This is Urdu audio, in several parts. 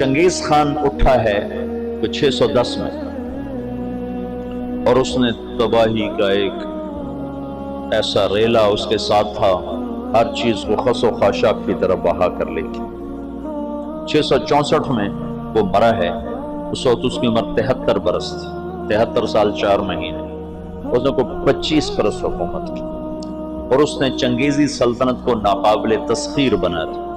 چنگیز خان اٹھا ہے 610 میں، اور اس نے تباہی کا ایک ایسا ریلا اس کے ساتھ تھا، ہر چیز کو خس و خاشاک کی طرف بہا کر لے گی۔ 664 میں وہ مرا ہے، اس وقت اس کی عمر 73 برس تھی، 73 سال 4 مہینے۔ اس نے کوئی 25 برس حکومت کی، اور اس نے چنگیزی سلطنت کو ناقابل تسخیر بنا دیا۔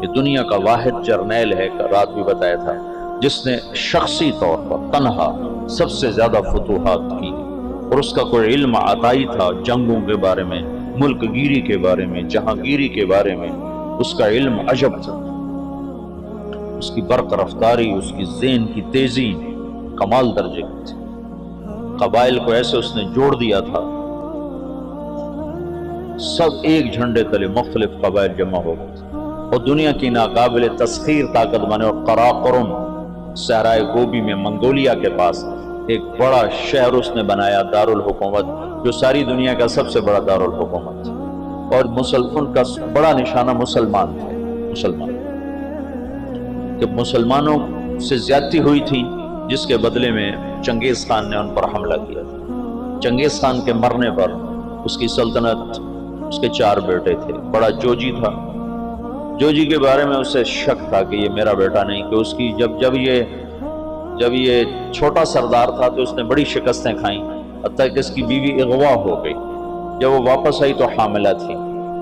یہ دنیا کا واحد جرنیل ہے، رات بھی بتایا تھا، جس نے شخصی طور پر تنہا سب سے زیادہ فتوحات کی، اور اس کا کوئی علم عطائی تھا جنگوں کے بارے میں، ملک گیری کے بارے میں، جہاں گیری کے بارے میں اس کا علم عجب تھا۔ اس کی برق رفتاری، اس کی ذہن کی تیزی کمال درجے کی تھی۔ قبائل کو ایسے اس نے جوڑ دیا تھا، سب ایک جھنڈے تلے مختلف قبائل جمع ہو گئے، اور دنیا کی ناقابل تسخیر طاقت بنے۔ اور قراقرم صحرائے گوبی میں منگولیا کے پاس ایک بڑا شہر اس نے بنایا، دارالحکومت، جو ساری دنیا کا سب سے بڑا دارالحکومت تھا، اور ان کا بڑا نشانہ مسلمان تھے۔ جب مسلمانوں سے زیادتی ہوئی تھی، جس کے بدلے میں چنگیز خان نے ان پر حملہ کیا۔ چنگیز خان کے مرنے پر اس کی سلطنت، اس کے 4 بیٹے تھے۔ بڑا جوجی تھا، جوجی کے بارے میں اسے شک تھا کہ یہ میرا بیٹا نہیں، کہ اس کی جب یہ چھوٹا سردار تھا تو اس نے بڑی شکستیں کھائیں، حتیٰ کہ اس کی بیوی اغوا ہو گئی۔ جب وہ واپس آئی تو حاملہ تھی،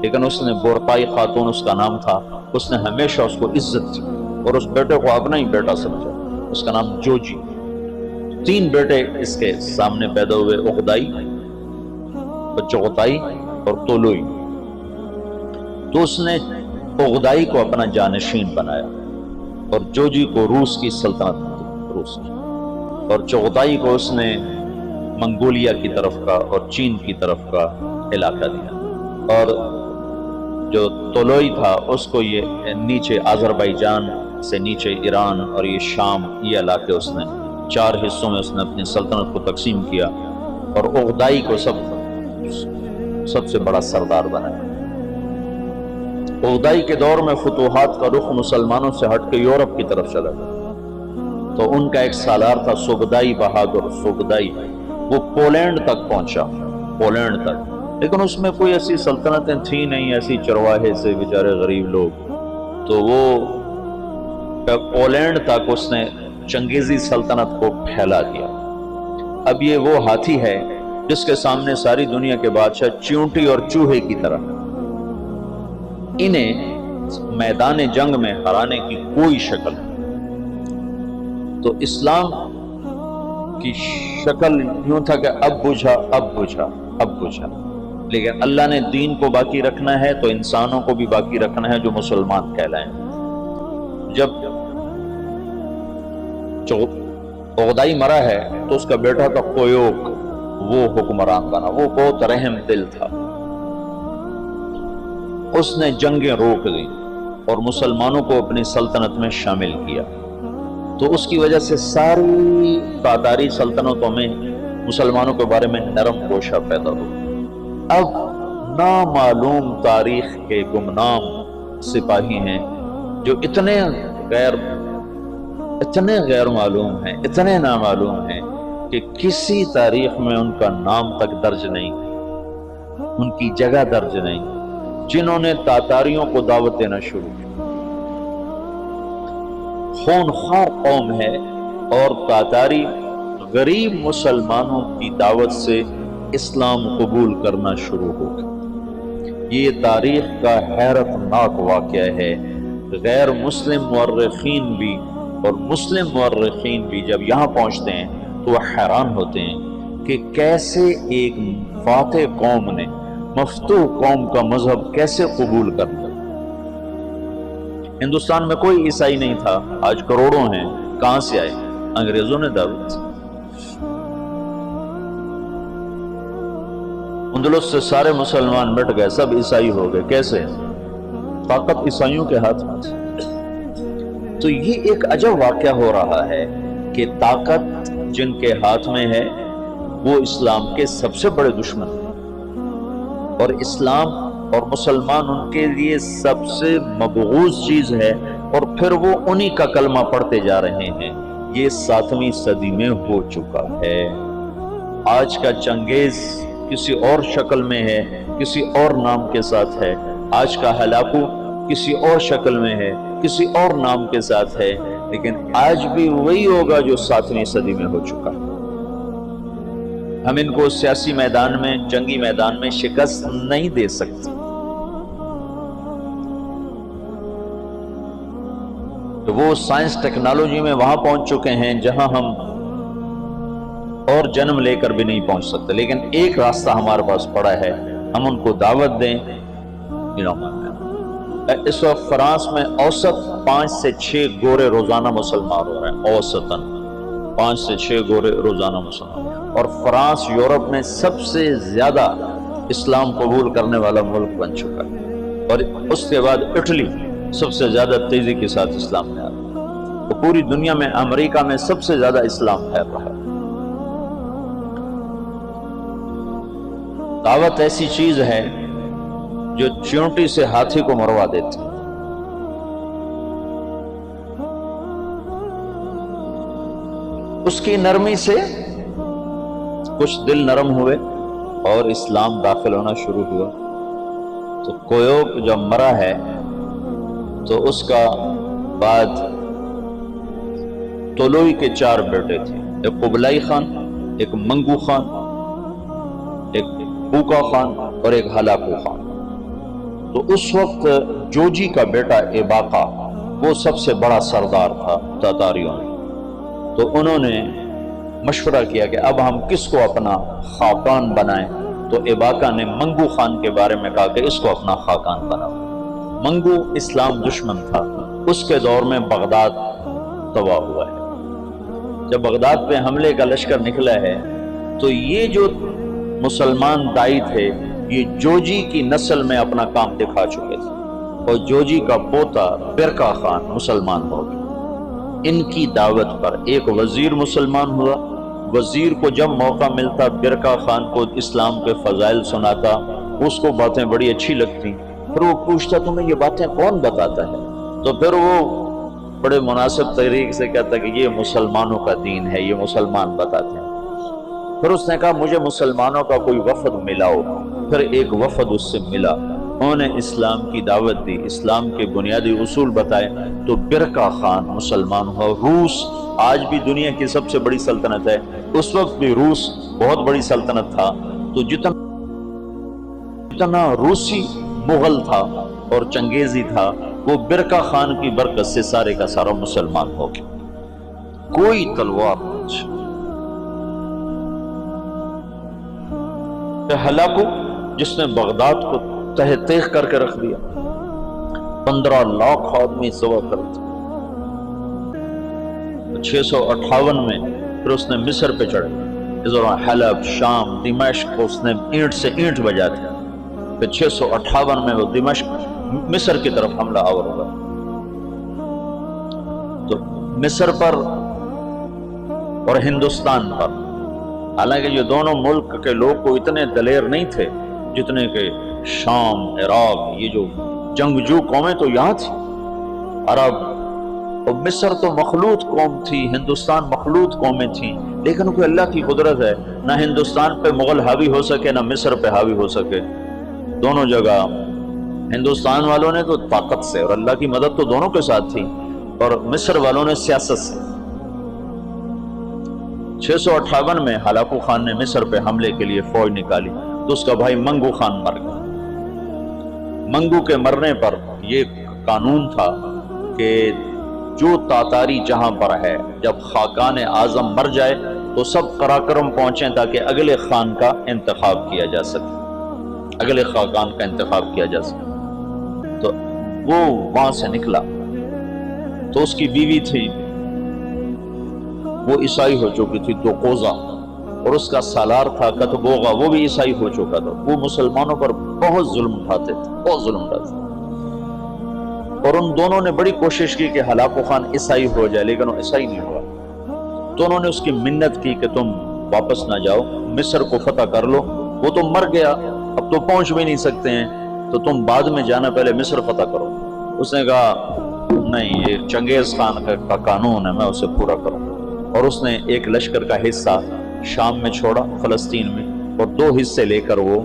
لیکن اس نے بورتائی خاتون اس کا نام تھا، اس نے ہمیشہ اس کو عزت دی اور اس بیٹے کو اپنا ہی بیٹا سمجھا، اس کا نام جوجی۔ 3 بیٹے اس کے سامنے پیدا ہوئے، اغدائی، چغتائی اور طولوئی۔ تو اس نے اغدائی کو اپنا جانشین بنایا، اور جوجی کو روس کی سلطنت دی، روس کی، اور چغتائی کو اس نے منگولیا کی طرف کا اور چین کی طرف کا علاقہ دیا، اور جو طولوئی تھا اس کو یہ نیچے آذربائیجان سے نیچے ایران اور یہ شام، یہ علاقے اس نے 4 حصوں میں اس نے اپنی سلطنت کو تقسیم کیا، اور اغدائی کو سب سے بڑا سردار بنایا۔ اغدائی کے دور میں فتوحات کا رخ مسلمانوں سے ہٹ کے یورپ کی طرف چلا گیا، تو ان کا ایک سالار تھا سوگدائی بہادر سوگدائی، وہ پولینڈ تک پہنچا، پولینڈ تک، لیکن اس میں کوئی ایسی سلطنتیں تھیں نہیں، ایسی چرواہے سے بیچارے غریب لوگ، تو وہ پولینڈ تک اس نے چنگیزی سلطنت کو پھیلا دیا۔ اب یہ وہ ہاتھی ہے جس کے سامنے ساری دنیا کے بادشاہ چیونٹی اور چوہے کی طرح، انہیں میدان جنگ میں ہرانے کی کوئی شکل نہیں۔ تو اسلام کی شکل یوں تھا کہ اب بجھا، لیکن اللہ نے دین کو باقی رکھنا ہے تو انسانوں کو بھی باقی رکھنا ہے جو مسلمان کہلائیں۔ جب اغدائی مرا ہے تو اس کا بیٹا تھا قیوق، وہ حکمران بنا، وہ بہت رحم دل تھا، اس نے جنگیں روک دی اور مسلمانوں کو اپنی سلطنت میں شامل کیا، تو اس کی وجہ سے ساری تاتاری سلطنتوں میں مسلمانوں کے بارے میں نرم گوشہ پیدا ہو۔ اب نامعلوم تاریخ کے گمنام سپاہی ہیں جو اتنے غیر معلوم ہیں، اتنے نامعلوم ہیں کہ کسی تاریخ میں ان کا نام تک درج نہیں، ان کی جگہ درج نہیں، جنہوں نے تاتاریوں کو دعوت دینا شروع کی۔ خونخوار قوم ہے، اور تاتاری غریب مسلمانوں کی دعوت سے اسلام قبول کرنا شروع ہو گیا۔ یہ تاریخ کا حیرت ناک واقعہ ہے۔ غیر مسلم مورخین بھی اور مسلم مورخین بھی جب یہاں پہنچتے ہیں تو وہ حیران ہوتے ہیں کہ کیسے ایک فاتح قوم نے مفتوح قوم کا مذہب کیسے قبول کر لیا۔ ہندوستان میں کوئی عیسائی نہیں تھا، آج کروڑوں ہیں، کہاں سے آئے؟ انگریزوں نے دعوت دی۔ اندلس سے سارے مسلمان مٹ گئے، سب عیسائی ہو گئے، کیسے؟ طاقت عیسائیوں کے ہاتھ میں تھی۔ تو یہ ایک عجب واقعہ ہو رہا ہے کہ طاقت جن کے ہاتھ میں ہے وہ اسلام کے سب سے بڑے دشمن ہیں، اور اسلام اور مسلمان ان کے لیے سب سے مبغوض چیز ہے، اور پھر وہ انہی کا کلمہ پڑھتے جا رہے ہیں۔ یہ 7ویں صدی میں ہو چکا ہے۔ آج کا چنگیز کسی اور شکل میں ہے، کسی اور نام کے ساتھ ہے۔ آج کا ہلاکو کسی اور شکل میں ہے، کسی اور نام کے ساتھ ہے، لیکن آج بھی وہی ہوگا جو 7ویں صدی میں ہو چکا ہے۔ ہم ان کو سیاسی میدان میں، جنگی میدان میں شکست نہیں دے سکتے۔ تو وہ سائنس ٹیکنالوجی میں وہاں پہنچ چکے ہیں جہاں ہم اور جنم لے کر بھی نہیں پہنچ سکتے، لیکن ایک راستہ ہمارے پاس پڑا ہے، ہم ان کو دعوت دیں۔ اس وقت فرانس میں اوسط 5 سے 6 گورے روزانہ مسلمان ہو رہے ہیں، اوسطاً 5 سے 6 گورے روزانہ مسلمان، اور فرانس یورپ میں سب سے زیادہ اسلام قبول کرنے والا ملک بن چکا ہے، اور اس کے بعد اٹلی سب سے زیادہ تیزی کے ساتھ اسلام میں آ رہا ہے، تو پوری دنیا میں امریکہ میں سب سے زیادہ اسلام پھیل رہا ہے۔ دعوت ایسی چیز ہے جو چیونٹی سے ہاتھی کو مروا دیتی ہے۔ اس کی نرمی سے کچھ دل نرم ہوئے اور اسلام داخل ہونا شروع ہوا۔ تو کویوک جب مرا ہے تو اس کا بعد طولوئی کے 4 بیٹے تھے، ایک قبلائی خان، ایک منگو خان، ایک بوکا خان اور ایک ہلاکو خان۔ تو اس وقت جوجی کا بیٹا ایباقا وہ سب سے بڑا سردار تھا تاتاریوں میں، تو انہوں نے مشورہ کیا کہ اب ہم کس کو اپنا خاقان بنائیں، تو ایباقا نے منگو خان کے بارے میں کہا کہ اس کو اپنا خاقان بناؤ۔ منگو اسلام دشمن تھا، اس کے دور میں بغداد تباہ ہوا ہے۔ جب بغداد پہ حملے کا لشکر نکلا ہے تو یہ جو مسلمان دائی تھے یہ جوجی کی نسل میں اپنا کام دکھا چکے تھے، اور جوجی کا پوتا برکا خان مسلمان ہو گیا۔ ان کی دعوت پر ایک وزیر مسلمان ہوا۔ وزیر کو جب موقع ملتا برکا خان کو اسلام کے فضائل سناتا، اس کو باتیں بڑی اچھی لگتی، پھر وہ پوچھتا تمہیں یہ باتیں کون بتاتا ہے، تو پھر وہ بڑے مناسب طریقے سے کہتا کہ یہ مسلمانوں کا دین ہے، یہ مسلمان بتاتے ہیں۔ پھر اس نے کہا مجھے مسلمانوں کا کوئی وفد ملاؤ۔ پھر ایک وفد اس سے ملا، انہوں نے اسلام کی دعوت دی، اسلام کے بنیادی اصول بتائے، تو برکا خان مسلمان ہوا۔ روس آج بھی دنیا کی سب سے بڑی سلطنت ہے، اس وقت بھی روس بہت بڑی سلطنت تھا، تو جتنا روسی مغل تھا اور چنگیزی تھا وہ برکا خان کی برکت سے سارے کا سارا مسلمان ہو گیا۔ کوئی تلوار نہیں۔ ہلاکو جس نے بغداد کو تہ تیغ کر کے رکھ دیا، 15 لاکھ آدمی سوا کر دیا۔ 658 میں پھر اس نے مصر پہ چڑھے، اس دوران حلب، شام، دمشق کو اس نے اینٹ سے اینٹ بجا دیا۔ پھر 658 میں وہ دمشق مصر کی طرف حملہ آور ہوگا۔ تو مصر پر اور ہندوستان پر، حالانکہ یہ دونوں ملک کے لوگ کو اتنے دلیر نہیں تھے جتنے کہ شام، عراق، یہ جو جنگجو قومیں تو یہاں تھی، عرب اور مصر تو مخلوط قوم تھی، ہندوستان مخلوط قومیں تھیں، لیکن کوئی اللہ کی قدرت ہے، نہ ہندوستان پہ مغل حاوی ہو سکے نہ مصر پہ حاوی ہو سکے۔ دونوں جگہ ہندوستان والوں نے تو طاقت سے، اور اللہ کی مدد تو دونوں کے ساتھ تھی، اور مصر والوں نے سیاست سے۔ 658 میں ہلاکو خان نے مصر پہ حملے کے لیے فوج نکالی، تو اس کا بھائی منگو خان مر گیا۔ منگو کے مرنے پر یہ قانون تھا کہ جو تاتاری جہاں پر ہے، جب خاقان اعظم مر جائے تو سب قراقرم پہنچیں تاکہ اگلے خان کا انتخاب کیا جا سکے، اگلے خاقان کا انتخاب کیا جا سکے۔ تو وہ وہاں سے نکلا، تو اس کی بیوی تھی، وہ عیسائی ہو چکی تھی، توقوزا، اور اس کا سالار تھا کتبوغا، وہ بھی عیسائی ہو چکا تھا۔ وہ مسلمانوں پر بہت ظلم اٹھاتے تھے، بہت ظلم اٹھاتے تھے، اور ان دونوں نے بڑی کوشش کی کہ ہلاکو خان عیسائی ہو جائے، لیکن وہ عیسائی نہیں ہوا۔ تو انہوں نے اس کی منت کی کہ تم واپس نہ جاؤ، مصر کو فتح کر لو، وہ تو مر گیا، اب تو پہنچ بھی نہیں سکتے ہیں، تو تم بعد میں جانا، پہلے مصر فتح کرو۔ اس نے کہا نہیں یہ چنگیز خان کا قانون ہے، میں اسے پورا کروں. اور اس نے ایک لشکر کا حصہ شام میں چھوڑا فلسطین میں، اور 2 حصے لے کر وہ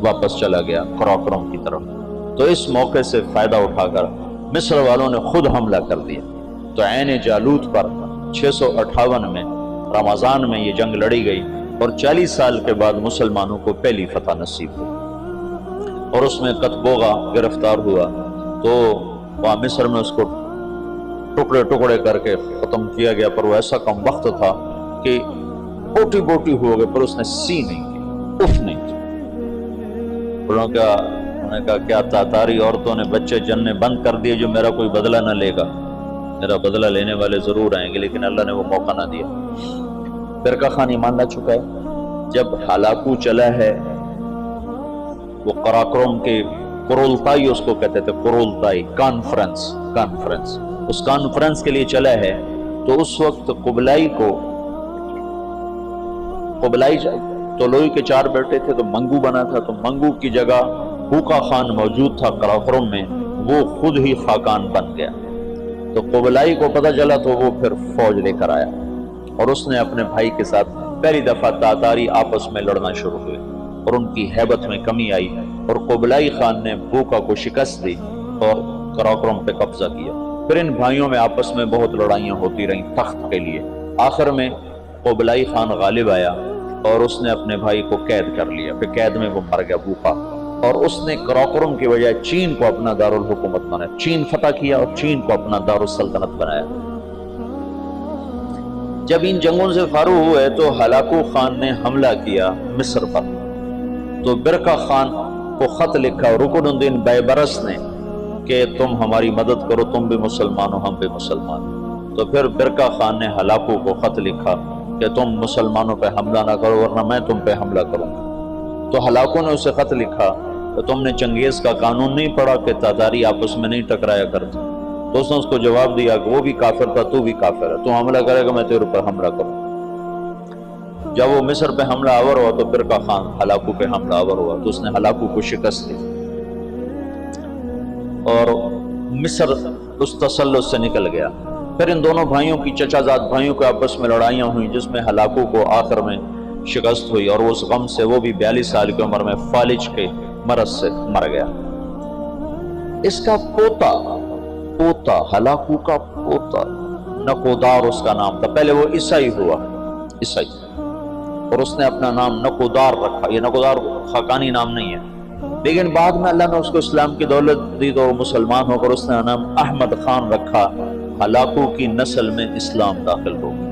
واپس چلا گیا قراقرم کی طرف. تو اس موقع سے فائدہ اٹھا کر مصر والوں نے خود حملہ کر دیا. تو عین جالوت پر 658 میں رمضان میں یہ جنگ لڑی گئی، اور 40 سال کے بعد مسلمانوں کو پہلی فتح نصیب ہوئی. اور اس میں قطبوغا گرفتار ہوا، تو وہاں مصر میں اس کو ٹکڑے ٹکڑے کر کے ختم کیا گیا. پر وہ ایسا کم وقت تھا کہ بوٹی بوٹی ہو گئے، پر اس نے سی نہیں کی، اف نہیں کی. انہوں نے کہا کیا تاتاری عورتوں نے بچے جننے بند کر دیے جو میرا کوئی بدلہ نہ لے گا؟ میرا بدلہ لینے والے ضرور آئیں گے، لیکن اللہ نے وہ موقع نہ دیا. برقع خان ایمان لا چکا ہے. جب ہلاکو چلا ہے، وہ قراقرم کے قرولتائی اس کو کہتے تھے، قرولتائی کانفرنس، اس کانفرنس کے لیے چلا ہے. تو اس وقت قبلائی طلوئی کے 4 بیٹے تھے، تو منگو بنا تھا. تو منگو کی جگہ بوقا خان موجود تھا قراقرم میں، وہ خود ہی خاقان بن گیا. تو قبلائی کو پتہ چلا، تو وہ پھر فوج لے کر آیا، اور اس نے اپنے بھائی کے ساتھ پہلی دفعہ تاتاری آپس میں لڑنا شروع ہوئے، اور ان کی ہیبت میں کمی آئی، اور قبلائی خان نے بوقا کو شکست دی اور قراقرم پہ قبضہ کیا. پھر ان بھائیوں میں آپس میں بہت لڑائیاں ہوتی رہیں تخت کے لیے. آخر میں قبلائی خان غالب آیا، اور اس نے اپنے بھائی کو قید کر لیا. پھر قید میں وہ مر گیا بوقا، اور اس نے قراقرم کی بجائے چین کو اپنا دارالحکومت بنایا. چین فتح کیا اور چین کو اپنا دارالسلطنت بنایا. جب ان جنگوں سے فارغ ہوئے تو ہلاکو خان نے حملہ کیا مصر پر. تو برقع خان کو خط لکھا رکن الدین بیبرس نے کہ تم ہماری مدد کرو، تم بھی مسلمان ہو، ہم بھی مسلمان. تو پھر برقع خان نے ہلاکو کو خط لکھا کہ تم مسلمانوں پہ حملہ نہ کرو ورنہ میں تم پہ حملہ کروں گا. تو ہلاکو نے اسے خط لکھا کہ تم نے چنگیز کا قانون نہیں پڑھا کہ تاتاری آپس میں نہیں ٹکرایا کرتے. تو اس نے اس کو جواب دیا کہ وہ بھی کافر تھا، تو بھی کافر ہے، تو حملہ کرے گا میں تیرے پر حملہ کروں. جب وہ مصر پہ حملہ آور ہوا تو برقع خان ہلاکو پہ حملہ آور ہوا، تو اس نے ہلاکو کو شکست دی، اور مصر اس تسلط سے نکل گیا. پھر ان دونوں بھائیوں کی چچا زاد بھائیوں کے آپس میں لڑائیاں ہوئیں، جس میں ہلاکو کو آخر میں شکست ہوئی، اور اس غم سے وہ بھی 42 سال کی عمر میں فالج کے مرض سے مر گیا. اس کا پوتا ہلاکو کا پوتا نکودار اس کا نام تھا. پہلے وہ عیسائی ہوا، عیسائی، اور اس نے اپنا نام نکودار رکھا. یہ نکودار خاقانی نام نہیں ہے، لیکن بعد میں اللہ نے اس کو اسلام کی دولت دی تو وہ مسلمان ہو کر اس نے نام احمد خان رکھا. ہلاکو کی نسل میں اسلام داخل ہو گیا.